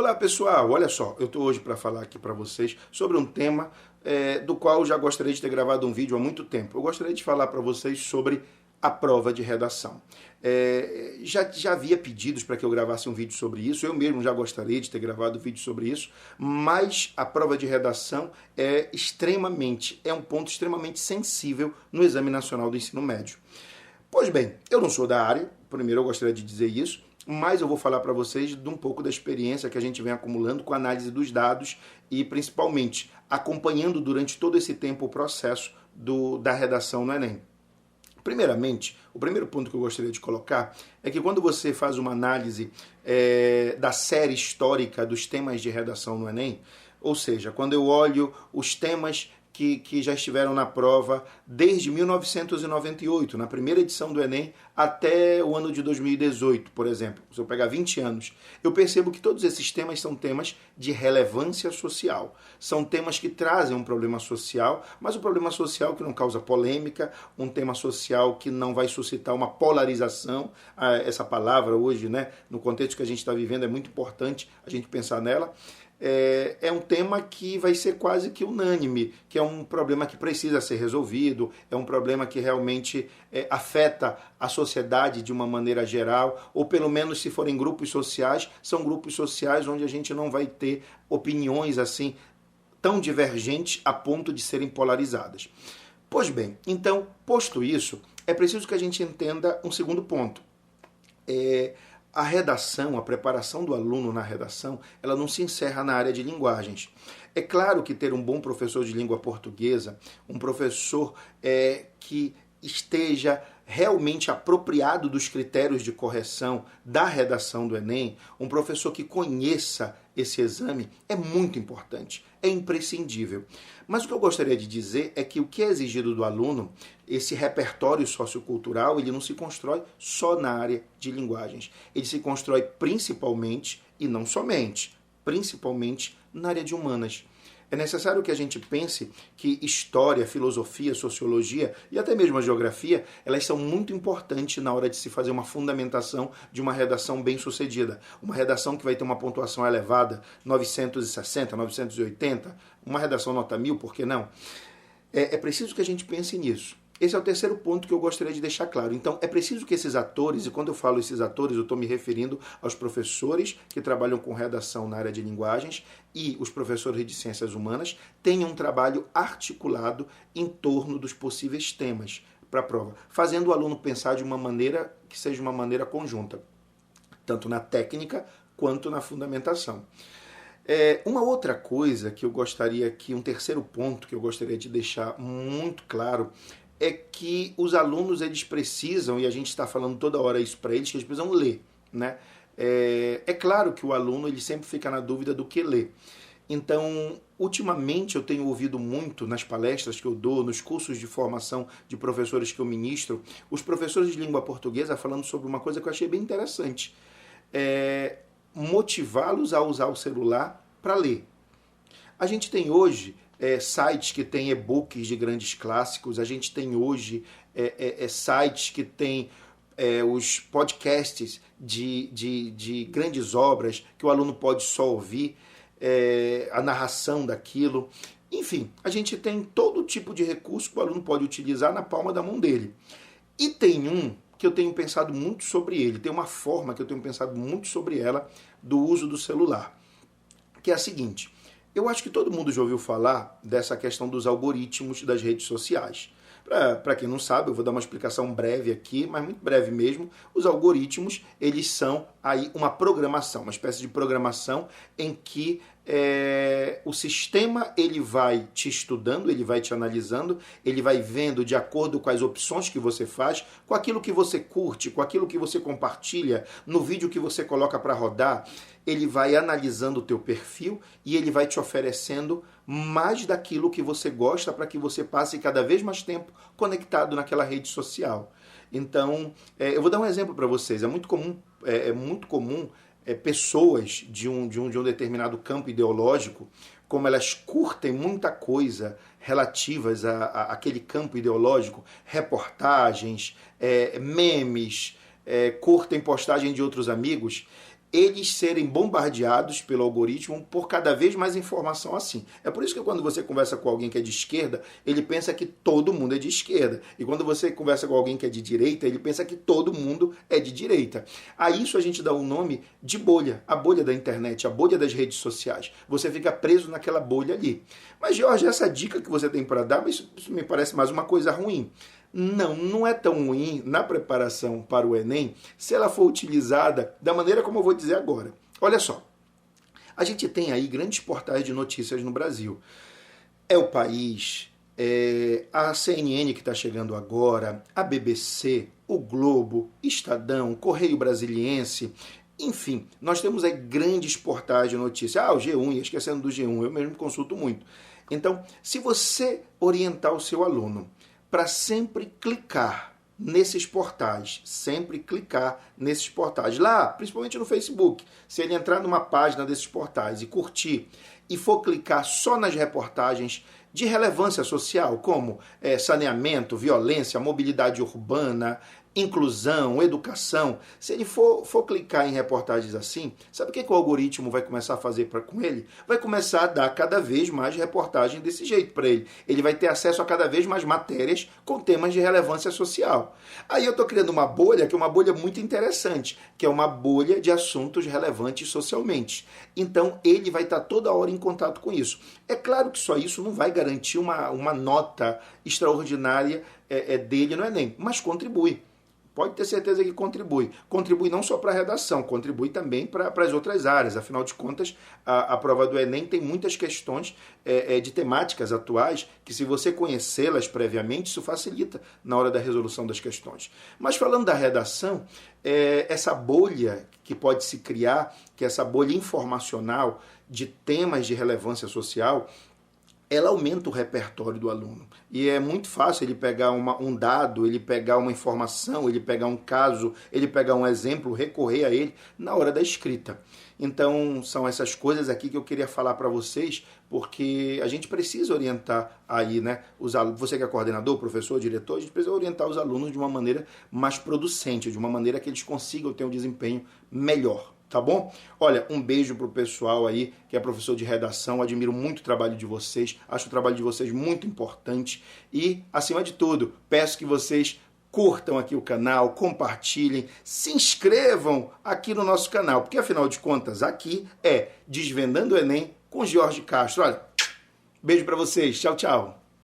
Olá pessoal, olha só, eu estou hoje para falar aqui para vocês sobre um tema do qual eu já gostaria de ter gravado um vídeo há muito tempo. Eu gostaria de falar para vocês sobre a prova de redação. Já havia pedidos para que eu gravasse um vídeo sobre isso, eu mesmo já gostaria de ter gravado um vídeo sobre isso, mas a prova de redação é um ponto extremamente sensível no Exame Nacional do Ensino Médio. Pois bem, eu não sou da área, primeiro eu gostaria de dizer isso, mas eu vou falar para vocês de um pouco da experiência que a gente vem acumulando com a análise dos dados e principalmente acompanhando durante todo esse tempo o processo da redação no Enem. Primeiramente, o primeiro ponto que eu gostaria de colocar é que quando você faz uma análise da série histórica dos temas de redação no Enem, ou seja, quando eu olho os temas que já estiveram na prova desde 1998, na primeira edição do Enem, até o ano de 2018, por exemplo. Se eu pegar 20 anos, eu percebo que todos esses temas são temas de relevância social. São temas que trazem um problema social, mas um problema social que não causa polêmica, um tema social que não vai suscitar uma polarização. Essa palavra hoje, né, no contexto que a gente está vivendo, é muito importante a gente pensar nela. É um tema que vai ser quase que unânime, que é um problema que precisa ser resolvido, é um problema que realmente afeta a sociedade de uma maneira geral, ou pelo menos se forem grupos sociais, são grupos sociais onde a gente não vai ter opiniões assim tão divergentes a ponto de serem polarizadas. Pois bem, então, posto isso, é preciso que a gente entenda um segundo ponto. A redação, a preparação do aluno na redação, ela não se encerra na área de linguagens. É claro que ter um bom professor de língua portuguesa, um professor que esteja realmente apropriado dos critérios de correção da redação do Enem, um professor que conheça esse exame, é muito importante, é imprescindível. Mas o que eu gostaria de dizer é que o que é exigido do aluno, esse repertório sociocultural, ele não se constrói só na área de linguagens. Ele se constrói principalmente, e não somente, principalmente na área de humanas. É necessário que a gente pense que história, filosofia, sociologia e até mesmo a geografia, elas são muito importantes na hora de se fazer uma fundamentação de uma redação bem-sucedida. Uma redação que vai ter uma pontuação elevada, 960, 980, uma redação nota 1000, por que não? É preciso que a gente pense nisso. Esse é o terceiro ponto que eu gostaria de deixar claro. Então, é preciso que esses atores, e quando eu falo esses atores, eu estou me referindo aos professores que trabalham com redação na área de linguagens e os professores de ciências humanas, tenham um trabalho articulado em torno dos possíveis temas para a prova, fazendo o aluno pensar de uma maneira que seja uma maneira conjunta, tanto na técnica quanto na fundamentação. Uma outra coisa que eu gostaria que, um terceiro ponto que eu gostaria de deixar muito claro, é que os alunos, eles precisam, e a gente está falando toda hora isso para eles, que eles precisam ler, né? É claro que o aluno, ele sempre fica na dúvida do que ler. Então, ultimamente eu tenho ouvido muito nas palestras que eu dou, nos cursos de formação de professores que eu ministro, os professores de língua portuguesa falando sobre uma coisa que eu achei bem interessante. Motivá-los a usar o celular para ler. A gente tem hoje sites que têm e-books de grandes clássicos, a gente tem hoje sites que têm os podcasts de grandes obras que o aluno pode só ouvir a narração daquilo. Enfim, a gente tem todo tipo de recurso que o aluno pode utilizar na palma da mão dele. E tem um que eu tenho pensado muito sobre ele, tem uma forma que eu tenho pensado muito sobre ela do uso do celular, que é a seguinte. Eu acho que todo mundo já ouviu falar dessa questão dos algoritmos das redes sociais. Para quem não sabe, eu vou dar uma explicação breve aqui, mas muito breve mesmo. Os algoritmos, eles são aí uma programação, uma espécie de programação em que o sistema, ele vai te estudando, ele vai te analisando, ele vai vendo de acordo com as opções que você faz, com aquilo que você curte, com aquilo que você compartilha, no vídeo que você coloca para rodar, ele vai analisando o teu perfil e ele vai te oferecendo mais daquilo que você gosta para que você passe cada vez mais tempo conectado naquela rede social. Então, eu vou dar um exemplo para vocês. É muito comum pessoas de um determinado campo ideológico, como elas curtem muita coisa relativas àquele campo ideológico, reportagens, memes, curtem postagem de outros amigos, eles serem bombardeados pelo algoritmo por cada vez mais informação assim. É por isso que quando você conversa com alguém que é de esquerda, ele pensa que todo mundo é de esquerda. E quando você conversa com alguém que é de direita, ele pensa que todo mundo é de direita. A isso a gente dá o nome de bolha, a bolha da internet, a bolha das redes sociais. Você fica preso naquela bolha ali. Mas, Jorge, essa dica que você tem para dar, isso me parece mais uma coisa ruim. Não é tão ruim na preparação para o Enem se ela for utilizada da maneira como eu vou dizer agora. Olha só, a gente tem aí grandes portais de notícias no Brasil. É o País, a CNN que está chegando agora, a BBC, o Globo, Estadão, Correio Brasiliense, enfim, nós temos aí grandes portais de notícias. O G1, e esquecendo do G1, eu mesmo consulto muito. Então, se você orientar o seu aluno para sempre clicar nesses portais, lá, principalmente no Facebook, se ele entrar numa página desses portais e curtir, e for clicar só nas reportagens de relevância social, como saneamento, violência, mobilidade urbana, inclusão, educação, se ele for clicar em reportagens assim, sabe o que o algoritmo vai começar a fazer com ele? Vai começar a dar cada vez mais reportagem desse jeito para ele. Ele vai ter acesso a cada vez mais matérias com temas de relevância social. Aí eu estou criando uma bolha, que é uma bolha muito interessante, que é uma bolha de assuntos relevantes socialmente. Então ele vai estar toda hora em contato com isso. É claro que só isso não vai garantir uma nota extraordinária dele no Enem, mas contribui. Pode ter certeza que contribui. Contribui não só para a redação, contribui também para as outras áreas. Afinal de contas, a prova do Enem tem muitas questões de temáticas atuais que, se você conhecê-las previamente, isso facilita na hora da resolução das questões. Mas falando da redação, essa bolha que pode se criar, que é essa bolha informacional de temas de relevância social, ela aumenta o repertório do aluno. E é muito fácil ele pegar um dado, ele pegar uma informação, ele pegar um caso, ele pegar um exemplo, recorrer a ele na hora da escrita. Então, são essas coisas aqui que eu queria falar para vocês, porque a gente precisa orientar aí, né, os alunos. Você que é coordenador, professor, diretor, a gente precisa orientar os alunos de uma maneira mais producente, de uma maneira que eles consigam ter um desempenho melhor. Tá bom? Olha, um beijo pro pessoal aí, que é professor de redação, admiro muito o trabalho de vocês, acho o trabalho de vocês muito importante e, acima de tudo, peço que vocês curtam aqui o canal, compartilhem, se inscrevam aqui no nosso canal, porque afinal de contas aqui é Desvendando o Enem com Jorge Castro. Olha, beijo para vocês, tchau, tchau.